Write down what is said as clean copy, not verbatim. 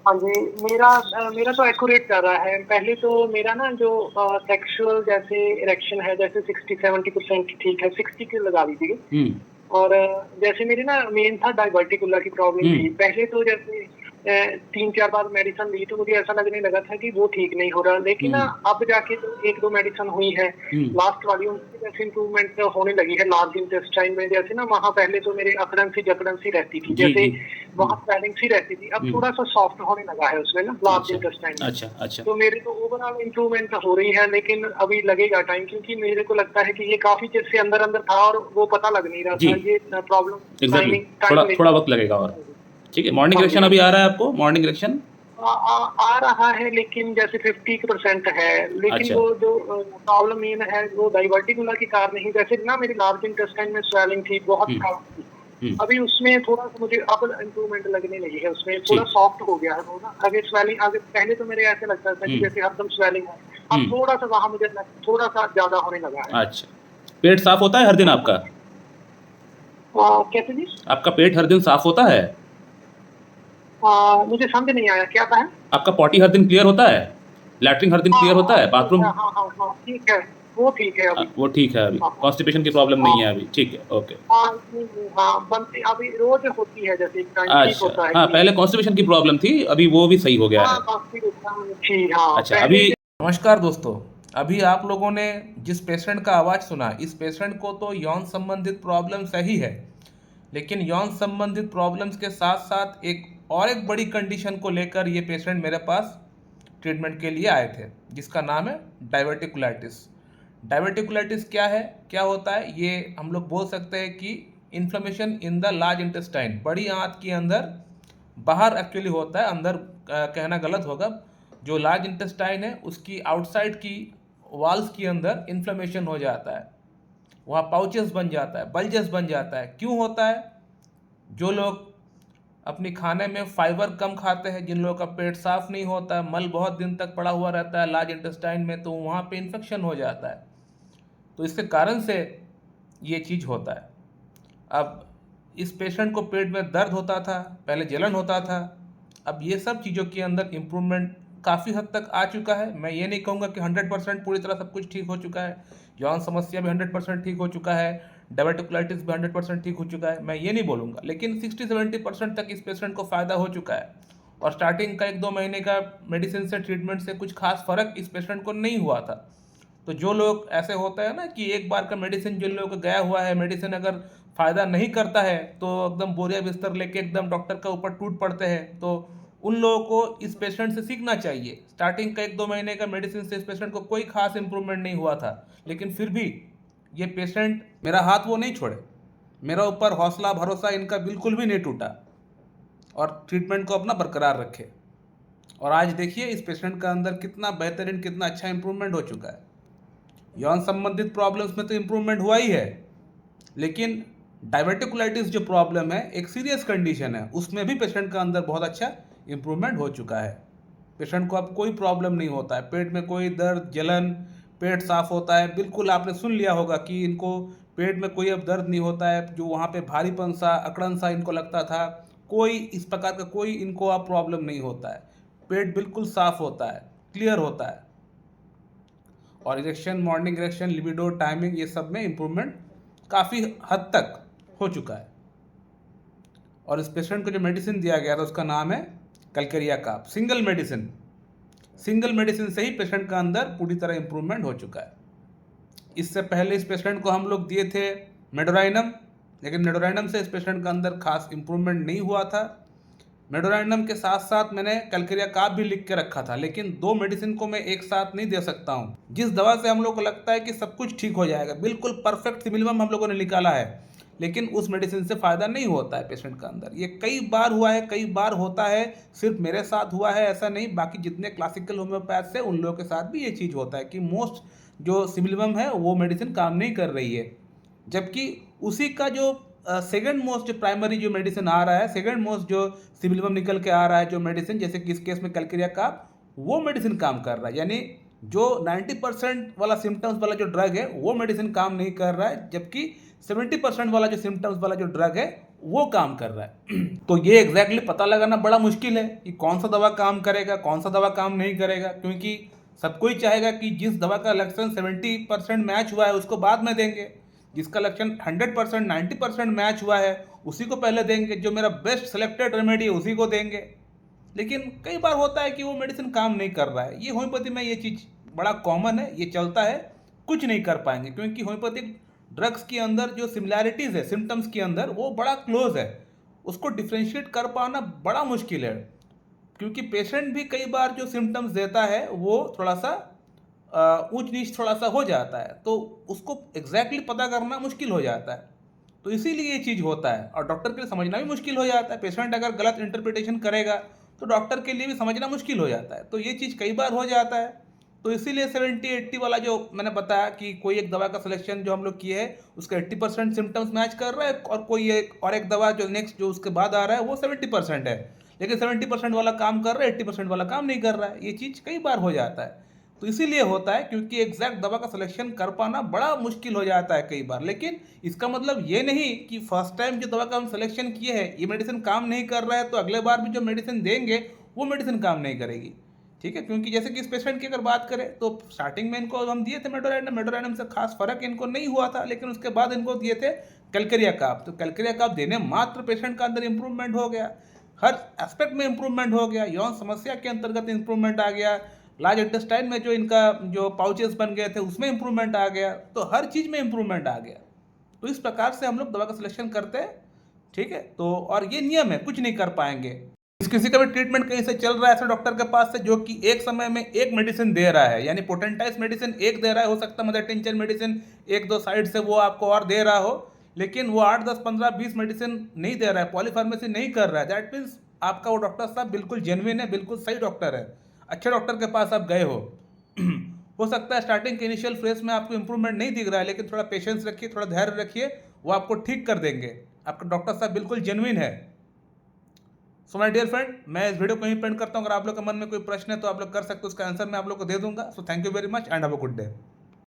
हाँ जी, मेरा तो एक्यूरेट कर रहा है। पहले तो मेरा ना जो सेक्सुअल जैसे इरेक्शन है, जैसे 60-70% ठीक है, 60 की लगा लीजिए। हम्म। और जैसे मेरी ना मेन था डायवर्टिकुला की प्रॉब्लम थी। हम्म। पहले तो जैसे 3-4 बार मेडिसिन ली तो मुझे ऐसा लगने लगा था कि वो ठीक नहीं हो रहा। लेकिन हम्म। अब जाके जो 1-2 मेडिसिन हुई है, हम्म। लास्ट वाली उनसे जैसे इम्प्रूवमेंट होने लगी है लार्ज इंटेस्टाइन में। जैसे ना वहाँ पहले तो मेरे अकड़न-सी रहती थी, जी जैसे जी। वहाँ स्वेलिंग सी रहती थी, अब हम्म। थोड़ा-सा सॉफ्ट होने लगा है उसमें ना लार्ज अच्छा इंटेस्टाइन में। अच्छा अच्छा। तो मेरी तो ओवरऑल इम्प्रूवमेंट हो रही है, लेकिन अभी लगेगा टाइम, क्योंकि मेरे को लगता है कि ये काफ़ी चिर से अंदर-अंदर था और वो पता लग नहीं रहा जी था। ये प्रॉब्लम एग्जैक्टली टाइम थोड़ा थोड़ा लेगी। वक्त लगेगा और ठीक है। मॉर्निंग हाँ जी, इरेक्शन हाँ अभी जी। आ रहा है आपको? Morning erection? आ रहा है, लेकिन जैसे 50% है, लेकिन अच्छा। वो जो प्रॉब्लम मेन है वो डाइवर्टिकुलर के कारण ही। जैसे ना मेरी लार्ज इंटेस्टाइन में स्वेलिंग थी, बहुत हम्म। प्रॉब्लम थी। हम्म। अभी उसमें थोड़ा-सा मुझे अब इम्प्रूवमेंट लगने लगी है, उसमें थोड़ा ठीक। सॉफ्ट हो गया है वो ना। आगे स्वेलिंग, आगे पहले तो मेरे ऐसे लगता था कि हम्म। जैसे हरदम स्वेलिंग है, अब हम्म। थोड़ा-सा वहाँ मुझे थोड़ा-सा ज़्यादा होने लगा है। अच्छा, पेट साफ होता है हर दिन आपका? कैसे जी? आपका पेट हर दिन साफ होता है? मुझे समझ नहीं आया, क्या कहा? आपका पॉटी हर दिन क्लियर होता है? लैट्रिन हर दिन हाँ, क्लियर होता हाँ, है? ठीक है। बाथरूम? हाँ, हाँ, हाँ, ठीक है। वो ठीक है अभी। वो ठीक है अभी? हाँ, हाँ, कॉन्स्टिपेशन की प्रॉब्लम हाँ, नहीं है अभी? ठीक है, ओके। हाँ, नहीं, हाँ, बनती अभी रोज़ होती है, जैसे एक टाइम ठीक अच्छा, होता है हाँ, कि पहले कॉन्स्टिपेशन की अभी। प्रॉब्लम थी, अभी वो भी सही हो गया हाँ, है। काफ़ी एकदम थी, हाँ, अच्छा, पहले अभी के। नमस्कार दोस्तों। अभी आप लोगों ने जिस पेशेंट का आवाज़ सुना, इस पेशेंट को तो यौन संबंधित प्रॉब्लम सही है, लेकिन यौन संबंधित प्रॉब्लम्स के साथ साथ एक बड़ी कंडीशन को लेकर ये पेशेंट मेरे पास ट्रीटमेंट के लिए आए थे, जिसका नाम है डाइवर्टिकुलाइटिस। डाइवर्टिकुलाइटिस क्या है, क्या होता है? ये हम लोग बोल सकते हैं कि inflammation in the large intestine, बड़ी आंत के अंदर, बाहर एक्चुअली होता है, अंदर कहना गलत होगा। जो लार्ज इंटेस्टाइन है उसकी आउटसाइड की वॉल्स के अंदर इन्फ्लेमेशन हो जाता है, वहाँ पाउचेस बन जाता है, बल्जेस बन जाता है। क्यों होता है? जो लोग अपनी खाने में फाइबर कम खाते हैं, जिन लोगों का पेट साफ नहीं होता है, मल बहुत दिन तक पड़ा हुआ रहता है लार्ज इंटेस्टाइन में, तो वहाँ पे इन्फेक्शन हो जाता है। तो इसके कारण से ये चीज़ होता है। अब इस पेशेंट को पेट में दर्द होता था, पहले जलन होता था। अब ये सब चीज़ों के अंदर इम्प्रूवमेंट काफ़ी हद तक आ चुका है। मैं ये नहीं कहूँगा कि 100% पूरी तरह सब कुछ ठीक हो चुका है। यौन समस्या भी 100% ठीक हो चुका है, डाइवर्टिकुलाइटिस भी 100% ठीक हो चुका है, मैं ये नहीं बोलूँगा। लेकिन 60-70% तक इस पेशेंट को फ़ायदा हो चुका है। और स्टार्टिंग का 1-2 महीने का मेडिसिन से, ट्रीटमेंट से कुछ खास फ़र्क इस पेशेंट को नहीं हुआ था। तो जो लोग ऐसे होता है ना कि एक बार का मेडिसिन जिन लोगों को गया हुआ है, मेडिसिन अगर फ़ायदा नहीं करता है तो एकदम बोरिया बिस्तर लेके एकदम डॉक्टर का ऊपर टूट पड़ते हैं। तो उन लोगों को इस पेशेंट से सीखना चाहिए। स्टार्टिंग का 1-2 महीने का मेडिसिन से इस पेशेंट को कोई खास इंप्रूवमेंट नहीं हुआ था, लेकिन फिर भी ये पेशेंट मेरा हाथ वो नहीं छोड़े, मेरा ऊपर हौसला भरोसा इनका बिल्कुल भी नहीं टूटा, और ट्रीटमेंट को अपना बरकरार रखे। और आज देखिए इस पेशेंट का अंदर कितना बेहतरीन, कितना अच्छा इंप्रूवमेंट हो चुका है। यौन संबंधित प्रॉब्लम्स में तो इम्प्रूवमेंट हुआ ही है, लेकिन डाइवर्टिकुलाइटिस जो प्रॉब्लम है, एक सीरियस कंडीशन है, उसमें भी पेशेंट का अंदर बहुत अच्छा इम्प्रूवमेंट हो चुका है। पेशेंट को अब कोई प्रॉब्लम नहीं होता है, पेट में कोई दर्द जलन, पेट साफ होता है। बिल्कुल आपने सुन लिया होगा कि इनको पेट में कोई अब दर्द नहीं होता है, जो वहाँ पे भारीपन सा, अकड़न सा इनको लगता था, कोई इस प्रकार का कोई इनको अब प्रॉब्लम नहीं होता है। पेट बिल्कुल साफ होता है, क्लियर होता है। और erection, morning erection, libido, timing, ये सब में इम्प्रूवमेंट काफ़ी हद तक हो चुका है। और इस पेशेंट को जो मेडिसिन दिया गया था उसका नाम है कलकेरिया काप। सिंगल मेडिसिन से ही पेशेंट का अंदर पूरी तरह इम्प्रूवमेंट हो चुका है। इससे पहले इस पेशेंट को हम लोग दिए थे मेडोराइनम, लेकिन मेडोराइनम से इस पेशेंट का अंदर खास इम्प्रूवमेंट नहीं हुआ था। मेडोराइनम के साथ साथ मैंने कैल्केरिया काप भी लिख के रखा था, लेकिन दो मेडिसिन को मैं एक साथ नहीं दे सकता हूँ। जिस दवा से हम लोग को लगता है कि सब कुछ ठीक हो जाएगा, बिल्कुल परफेक्ट सिमिलम हम लोगों ने निकाला है, लेकिन उस मेडिसिन से फ़ायदा नहीं होता है पेशेंट का अंदर। ये कई बार हुआ है, कई बार होता है, सिर्फ मेरे साथ हुआ है ऐसा नहीं, बाकी जितने क्लासिकल होम्योपैथ है उन लोगों के साथ भी ये चीज़ होता है कि मोस्ट जो सिमिलम है वो मेडिसिन काम नहीं कर रही है। जबकि उसी का जो सेकंड मोस्ट जो प्राइमरी जो मेडिसिन आ रहा है, सेकंड मोस्ट जो सिविलम निकल के आ रहा है जो मेडिसिन, जैसे कि इस केस में कैल्केरिया का, वो मेडिसिन काम कर रहा है। यानी जो 90% वाला सिम्टम्स वाला जो ड्रग है वो मेडिसिन काम नहीं कर रहा है, जबकि 70% वाला जो सिम्टम्स वाला जो ड्रग है वो काम कर रहा है। तो ये एग्जैक्टली पता लगाना बड़ा मुश्किल है कि कौन सा दवा काम करेगा, कौन सा दवा काम नहीं करेगा, क्योंकि सबको ही चाहेगा कि जिस दवा का लक्षण 70% मैच हुआ है उसको बाद में देंगे, जिसका लक्षण 100% 90% मैच हुआ है उसी को पहले देंगे, जो मेरा बेस्ट सेलेक्टेड रेमेडी है उसी को देंगे। लेकिन कई बार होता है कि वो मेडिसिन काम नहीं कर रहा है। ये होम्योपैथी में ये चीज़ बड़ा कॉमन है, ये चलता है, कुछ नहीं कर पाएंगे क्योंकि होम्योपैथिक ड्रग्स के अंदर जो सिमिलैरिटीज़ है सिम्टम्स के अंदर वो बड़ा क्लोज है, उसको डिफ्रेंशिएट कर पाना बड़ा मुश्किल है, क्योंकि पेशेंट भी कई बार जो सिम्टम्स देता है वो थोड़ा सा ऊंच नीच थोड़ा सा हो जाता है, तो उसको एग्जैक्टली पता करना मुश्किल हो जाता है। तो इसीलिए ये चीज़ होता है और डॉक्टर के लिए समझना भी मुश्किल हो जाता है। पेशेंट अगर गलत इंटरप्रिटेशन करेगा तो डॉक्टर के लिए भी समझना मुश्किल हो जाता है, तो ये चीज़ कई बार हो जाता है। तो इसीलिए 70-80 वाला जो मैंने बताया कि कोई एक दवा का सिलेक्शन जो हम लोग किए है उसका 80% सिम्टम्स मैच कर रहा है, और कोई एक दवा जो नेक्स्ट जो उसके बाद आ रहा है वो 70% है, लेकिन 70% वाला काम कर रहा है, 80% वाला काम नहीं कर रहा है। ये चीज़ कई बार हो जाता है। तो इसीलिए होता है क्योंकि एग्जैक्ट दवा का सिलेक्शन कर पाना बड़ा मुश्किल हो जाता है कई बार। लेकिन इसका मतलब ये नहीं कि फर्स्ट टाइम जो दवा का हम सिलेक्शन किए हैं ये मेडिसिन काम नहीं कर रहा है तो अगले बार भी जो मेडिसिन देंगे वो मेडिसिन काम नहीं करेगी। ठीक है, क्योंकि जैसे कि इस पेशेंट की अगर बात करें तो स्टार्टिंग में इनको हम दिए थे मेडोराइनम से खास फर्क इनको नहीं हुआ था, लेकिन उसके बाद इनको दिए थे कैलकेरिया काप। तो कैलकेरिया काप देने मात्र पेशेंट का अंदर इंप्रूवमेंट हो गया, हर एस्पेक्ट में इंप्रूवमेंट हो गया, यौन समस्या के अंतर्गत इंप्रूवमेंट आ गया, लार्ज इंटेस्टाइन में जो इनका जो पाउचेस बन गए थे उसमें इंप्रूवमेंट आ गया, तो हर चीज़ में इंप्रूवमेंट आ गया। तो इस प्रकार से हम लोग दवा का सिलेक्शन करते हैं। ठीक है, तो और ये नियम है, कुछ नहीं कर पाएंगे। किसी का भी ट्रीटमेंट कहीं से चल रहा है ऐसे डॉक्टर के पास से जो कि एक समय में एक मेडिसिन दे रहा है, यानी पोटेंटाइज मेडिसिन एक दे रहा है, हो सकता है मदर टिंचर मेडिसिन एक दो साइड से वो आपको और दे रहा हो, लेकिन वो 8 10 15 20 मेडिसिन नहीं दे रहा है, पॉलीफार्मेसी नहीं कर रहा है। दैट मीन्स आपका वो डॉक्टर साहब बिल्कुल जेन्युइन है, बिल्कुल सही डॉक्टर है, अच्छे डॉक्टर के पास आप गए हो सकता है स्टार्टिंग के इनिशियल फेज में आपको इंप्रूवमेंट नहीं दिख रहा है, लेकिन थोड़ा पेशेंस रखिए, थोड़ा धैर्य रखिए, वो आपको ठीक कर देंगे। आपका डॉक्टर साहब बिल्कुल जेन्युइन है। सो माय डियर फ्रेंड, मैं इस वीडियो को यहीं पेंड करता हूँ। अगर आप लोग के मन में कोई प्रश्न है तो आप लोग कर सकते हो, उसका आंसर मैं आप लोग को दे दूंगा। So thank you very much and have a good day.